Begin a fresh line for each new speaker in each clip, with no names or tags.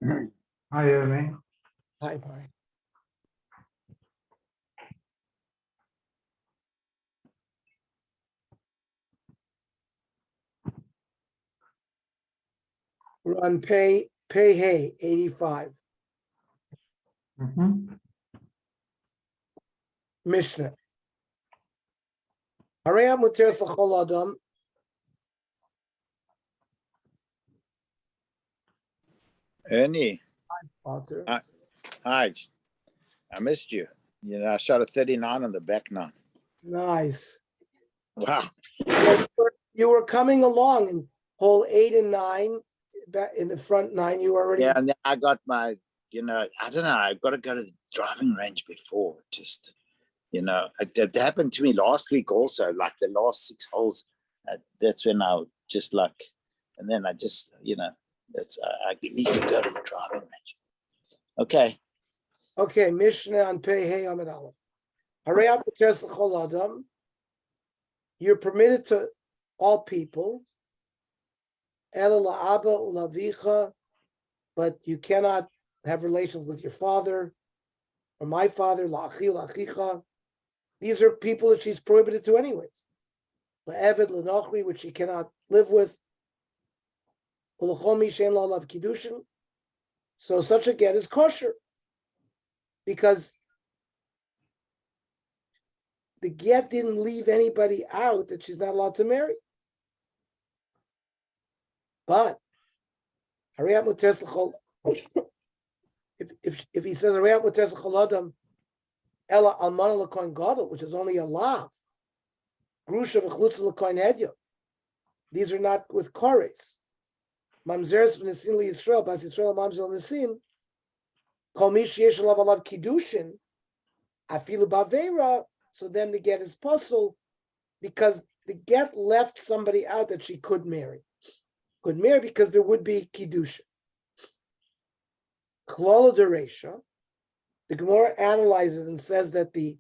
Hi, Ernie.
Hi, Mari. We're on pay hey 85. Mishnah. Harei muteres l'chol adam.
Ernie,
Walter.
hi. I missed you. I shot a 39 on the back nine.
Nice.
Wow.
You were coming along in hole 8 and 9, back in the front 9. You were already.
Yeah, and then I got my, I don't know. I've got to go to the driving range before. Just, it happened to me last week also, like the last 6 holes. That's when I just like, and then I just, I need to go to the driving range. Okay.
Okay, Mishnah on pay hey Amid Aleph. Harei muteres l'chol adam. You're permitted to all people. Ela la'aba u'lavicha, but you cannot have relations with your father or my father. La'achi la'achicha. These are people that she's prohibited to anyways. La'eved l'nochri, which she cannot live with. U'lechomi she'en la'alav kiddushin. So such a get is kosher because the get didn't leave anybody out that she's not allowed to marry. But harei muteres l'chol. If he says harei muteres l'chol adam ela almana l'kohen gadol, which is only a lav, grusha v'chlutza l'kohen hedya. These are not with kores. Mamzeres v'nesin liYisrael, bas Yisrael mamzer l'nesin. Kol mi sheyesh alav kiddushin, afilu bavera. So then the get is puzzle because the get left somebody out that she could marry. Could marry because there would be kiddushin. Klala dereisha. The Gemara analyzes and says that the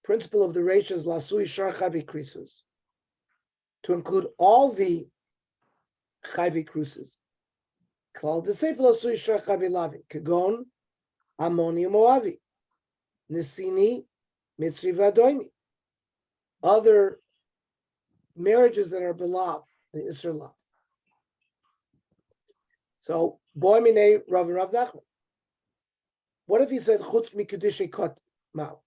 principle of the reisha is lasui shar chavi krisus, to include all the chavi kruses. Klal the sefer lasui shar chavi lavi kagon amoni moavi nisini mitzri vadoimi. Other marriages that are beloved, the Israel. So boy minei Rav and Rav Nachman. What if he said chutz mikudushay kot mao?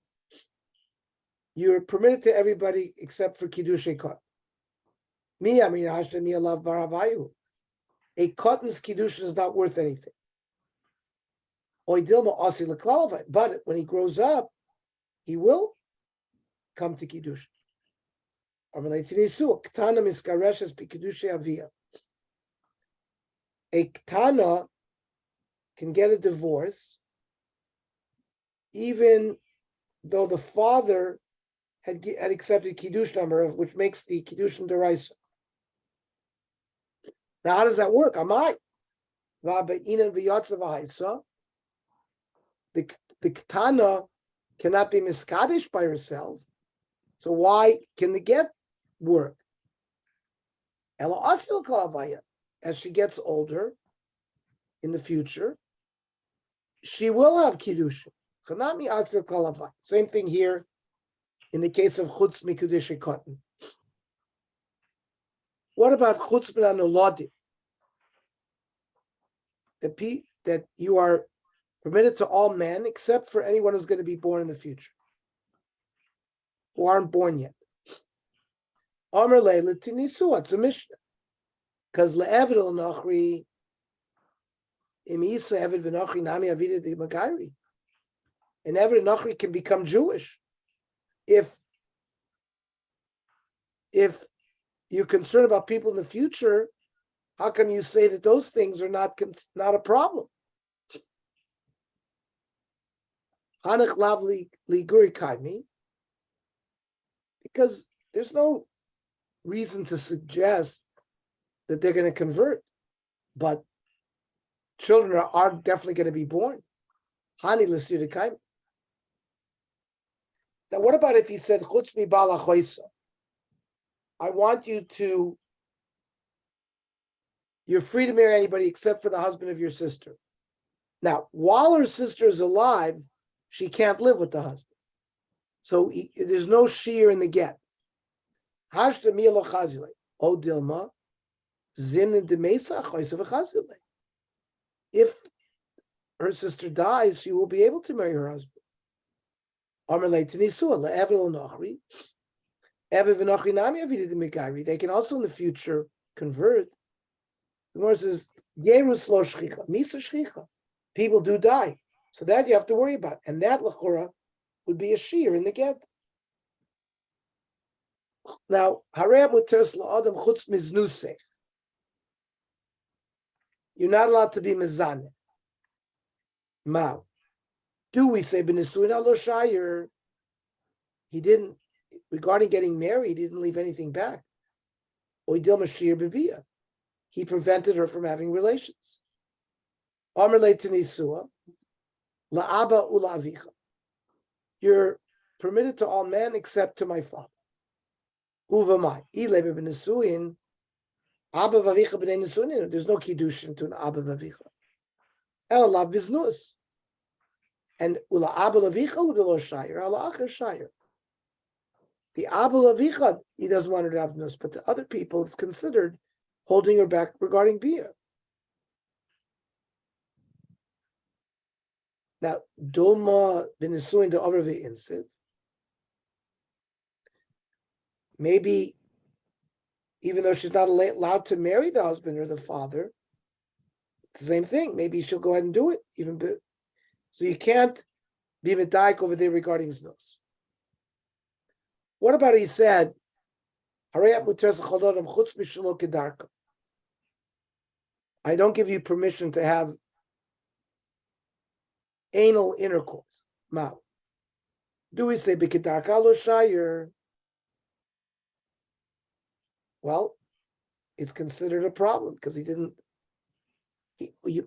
You're permitted to everybody except for kiddushay kot. Mi amir hashta mi alav baravayu. A cotton's kiddushin is not worth anything. Oidilma asi leklalvai. But when he grows up, he will come to kiddushin. A ktana can get a divorce even though the father had accepted kiddush number, which makes the kiddushin deraisa. Now, how does that work? Amai the ktana cannot be miskadish by herself. So why can the get work? As she gets older in the future, she will have kiddushin. Same thing here in the case of chutz mikudushay cotton. What about chutz min hanoladim? That you are permitted to all men except for anyone who's going to be born in the future, who aren't born yet. Amar leila tinisu, it's a mishnah. Because le'eved l'nochri, im isa eved v'nochri nami avida di magari. And eved l'nochri can become Jewish. If you're concerned about people in the future, how come you say that those things are not a problem? Hanach lavli liguri kaimi, because there's no reason to suggest that they're going to convert, but children are definitely going to be born. Hani listu kaimi. Now, what about if he said chutz mi bala choisa? I want you to you're free to marry anybody except for the husband of your sister. Now, while her sister is alive, she can't live with the husband. So there's no shear in the get. Hashta milo chazile. O dilma, zimnin demesa choysev chazile. If her sister dies, she will be able to marry her husband. They can also in the future convert. The Gemara says, people do die. So that you have to worry about. And that lachora would be a shear in the get. Now, you're not allowed to be mezaneh. Mao. Do we say b'nisuin alo shayir? He didn't, regarding getting married, he didn't leave anything back. Oidil mashir b'biyah. He prevented her from having relations. Amar le'tenisua la'aba ula'avicha. You're permitted to all men except to my father. Uvamai ilebe b'nisuin abba v'avicha b'nei nisuin. There's no kiddushin to an abba v'avicha. El lav biznus. And ula abba lavicha udelo shayir ala acher shayir. The abba lavicha, he doesn't want her to have nus, but the other people, it's considered holding her back regarding bia. Now, dulma b'nisuin de over insid. Maybe, even though she's not allowed to marry the husband or the father, it's the same thing. Maybe she'll go ahead and do it, even. So you can't be medaik over there regarding his nose. What about he said, I don't give you permission to have anal intercourse. Mao. Do we say b'kedarka lo shayir? Well, it's considered a problem because he didn't.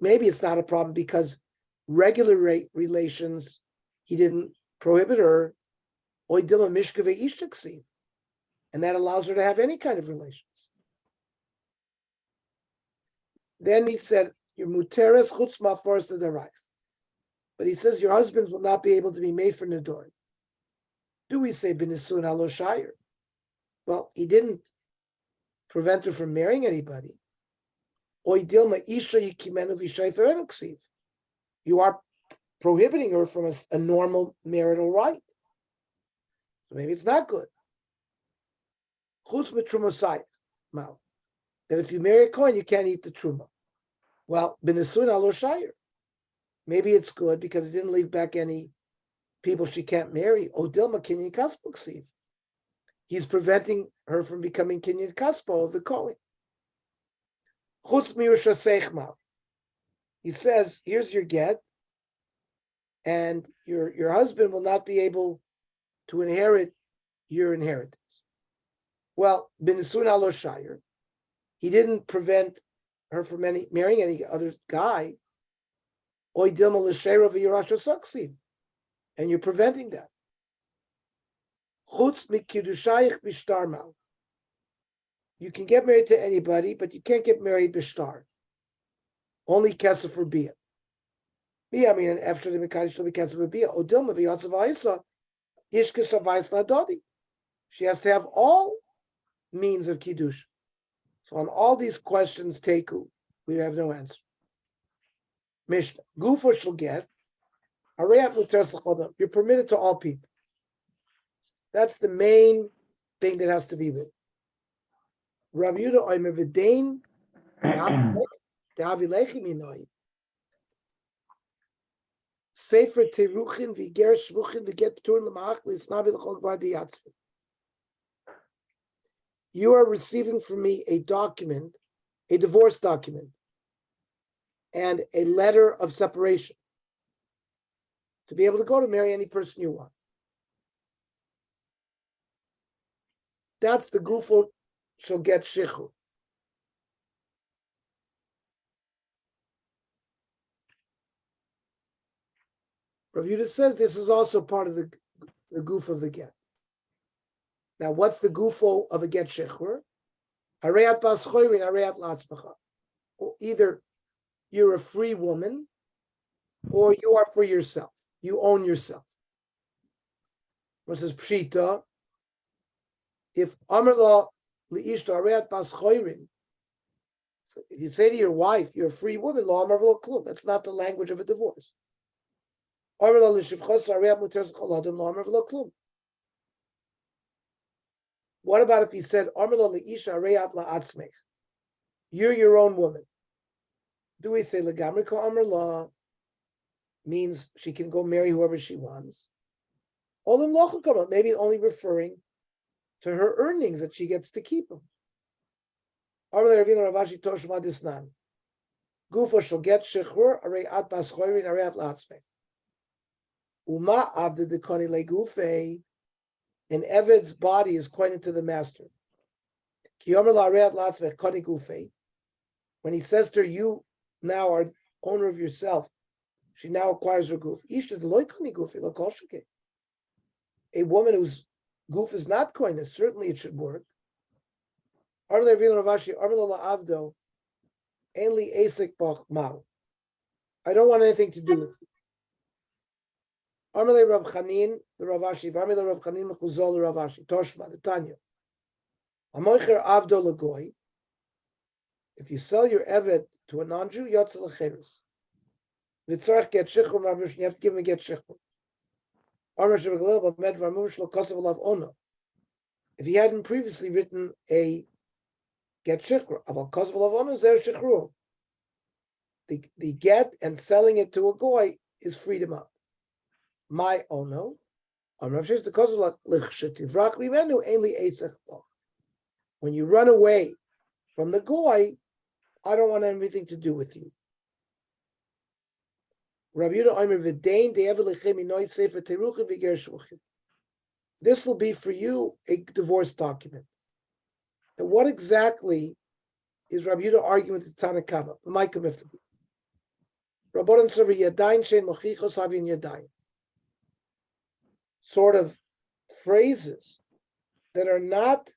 Maybe it's not a problem because regular relations, he didn't prohibit her, and that allows her to have any kind of relations. Then he said, your muteres chutz ma'aforos nedarim. But he says your husbands will not be able to be made for nedarim. Do we say b'nisun halo shayir? Well, he didn't prevent her from marrying anybody. You are prohibiting her from a normal marital right. So maybe it's not good. That if you marry a Kohen, you can't eat the truma. Well, b'nisun alo shayir. Maybe it's good because it didn't leave back any people she can't marry. Odilma kinyan kaspo ksiv. He's preventing her from becoming kinyan kaspo of the Kohen. Chutz miusha seichma. He says, here's your get, and your husband will not be able to inherit your inheritance. Well, b'nisun alo shayir. He didn't prevent her from marrying any other guy. And you're preventing that. You can get married to anybody, but you can't get married b'shtar. Only kesef for bia. I mean, after the mekadosh will be kesef for bia. Odilma v'yatzav ha'isa ishkes avayis ladodi. She has to have all means of kiddush. So on all these questions, teku, we have no answer. Mishnah, gufo shall get. You're permitted to all people. That's the main thing that has to be with. Rav Yudah oimer v'dein de'avilechi minoi. Sefer teruchin v'ger shvuchin v'get p'tur l'ma'ach l'snavi l'chol gvar diyatzvi. You are receiving from me a document, a divorce document, and a letter of separation to be able to go to marry any person you want. That's the gufo shall get shichur. Rav Yudah says this is also part of the gufo of the get. Now, what's the gufo of a get shichur? Hareyat bas choyrin, hareyat latzmacha. either you're a free woman or you are for yourself. You own yourself. Versus Pshita, if Amrla li'ishta areat bas choyrin, so if you say to your wife, you're a free woman, lo amar v'lo klum. That's not the language of a divorce. Amrla l'shivchos areat muteres choladim, lo amar v'lo klum. What about if he said, Amrla li'isha areat la'atzmech? You're your own woman. Do we say legamri ko amrla means she can go marry whoever she wants? Olim lochel kamra, maybe only referring to her earnings that she gets to keep them. Amrla Ravina Ravashi Toshma Disnan. Gufa shall get shechur areat bas choyrin areat la'atzmech. Uma avda dekoni legufe. An Eved's body is coined to the master. When he says to her, you now are owner of yourself, she now acquires her goof. A woman whose goof is not coined, certainly it should work. I don't want anything to do with it. Amalei Rav Chanin, the Ravashi, Amalei Rav Chanin Mechuzol, the Ravashi, Toshma, the Tanya. Amoicher Avdo Lagoy. If you sell your Evet to a non-Jew, Yotzel Lecheres. Vitzarach get Shechum Ravish, you have to give him a get Shechum. Armash Regalel, but Med Ramush Lo Kosav Alav Ono. If he hadn't previously written a get Shechur, Aval Kosav Alav Ono, Zer Shechru. The get and selling it to a Goy is freedom up. My ono, when you run away from the goy, I don't want anything to do with you. This will be for you a divorce document. And what exactly is Rabbi Yehuda arguing with the Tanakama? Rabbanan Sover Yadayin Shein Mochichos Havin Yadayin. Sort of phrases that are not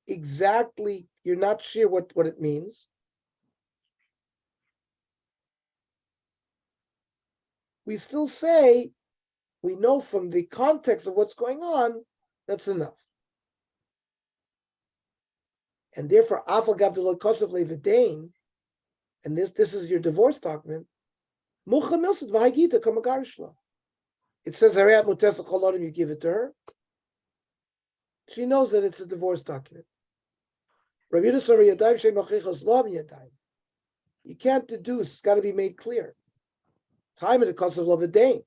exactly, you're not sure what it means. We still say, we know from the context of what's going on, that's enough. And therefore, Afal Gavdul Kosav Levidain, and this is your divorce document, Mucha Milsad Vahagita Kamagarishla. It says, you give it to her. She knows that it's a divorce document. You can't deduce, it's got to be made clear. Time of the cost of Lavadain.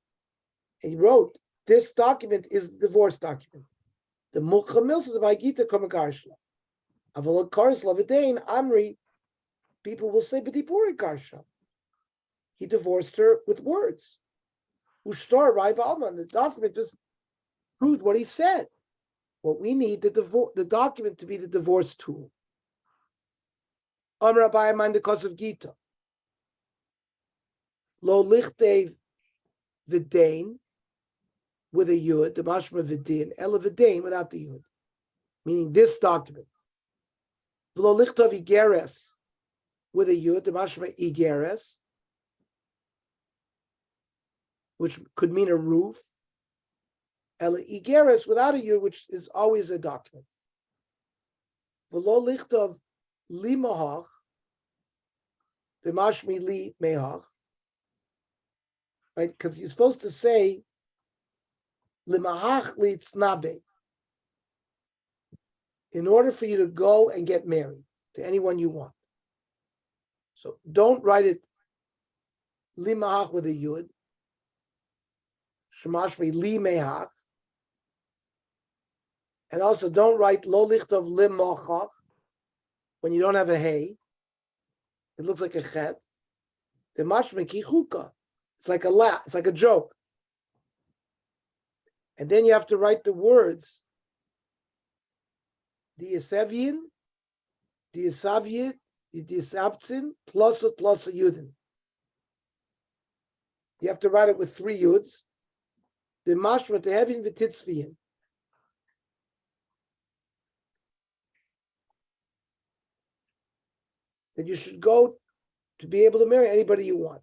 And he wrote, this document is the divorce document. The Mukhamils of Agita Kamagarshla. Avalok Karis Lavadain, Amri, people will say, but he divorced her with words. Ushtar Rai Balman, the document just proved what he said. What we need the document to be the divorce tool. Amr Abai mind the cause of Gita. Lo lichtev v'dain with a yud, the mashma v'din, ela v'dain without the yud, meaning this document. Lo lichtev igeres with a yud, the mashma igeres, which could mean a roof. Ela igeres without a yud, which is always a document. V'lo lichtov limahach, the mashmi li mehach, right? Because you're supposed to say limahach li tznabe, in order for you to go and get married to anyone you want. So don't write it limahach with a yud, shemashmi li mehach. And also don't write lo lichtov lim mochach when you don't have a hey. It looks like a chet. The mashma ki chuka. It's like a laugh. It's like a joke. And then you have to write the words. Diasevyin, diasavyit, diasavtzin, tlosa yudin. You have to write it with 3 yuds. The mashma tehevin v'titzviyin. that you should go to be able to marry anybody you want.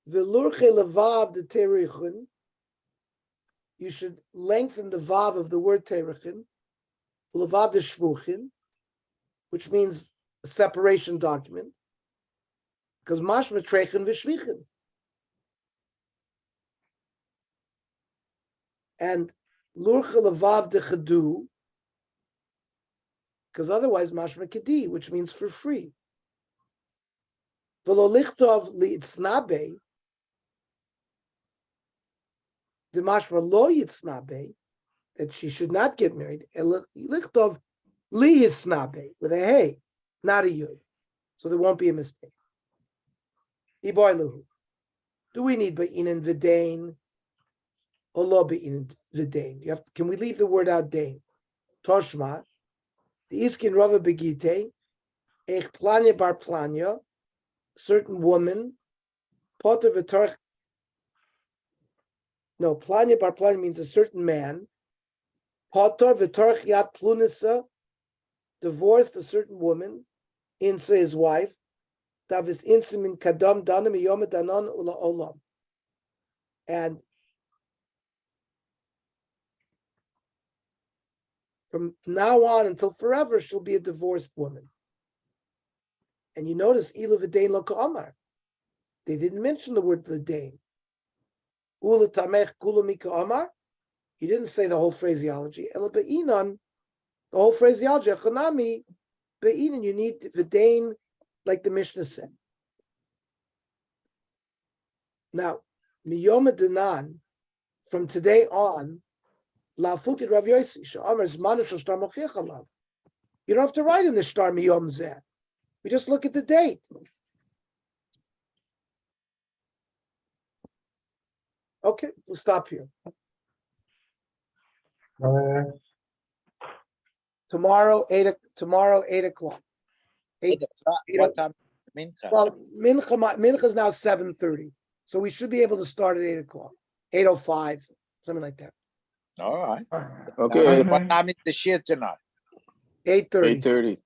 V'lurche levav de terichin. You should lengthen the vav of the word terichin. Levav de shvuchin, which means a separation document. Because mashma trechin v'shvichin. And lurche levav de chadu, because otherwise mashma kedi, which means for free. V'lo lichtov li'itznabe, the mashma lo yitznabe, that she should not get married. Lichtov li yitznabe, with a hey, not a yud. So there won't be a mistake. Iboiluhu. Do we need be'inin v'dain or lo be'inin v'dain? Can we leave the word out dain? Toshma, the iskin rava begite, ech planya bar planya, certain woman, poter v'torch. No, planya bar planya means a certain man. Poter v'torch yat plunisa, divorced a certain woman, insa his wife. Davis insimin kadam danim yom danon ula olam. And from now on until forever, she'll be a divorced woman. And you notice ilu v'dain lo ka'amar. They didn't mention the word v'dain. Ula tamech kulu mi ka'amar. He didn't say the whole phraseology. Ela be'inan, the whole phraseology. Chanami be'inan. You need v'dain, like the Mishnah said. Now, miyom denan, from today on, la fukid Rav Yossi she'amar zman shel shtar mochiach alav. You don't have to write in the shtar miyom zeh. We just look at the date. Okay, we'll stop here. Tomorrow, 8 o'clock.
What time? Mincha.
Well, mincha is now 7:30, so we should be able to start at 8 o'clock, 8:05, something like that.
All right.
Okay.
What time is the shir tonight?
8:30.
8:30.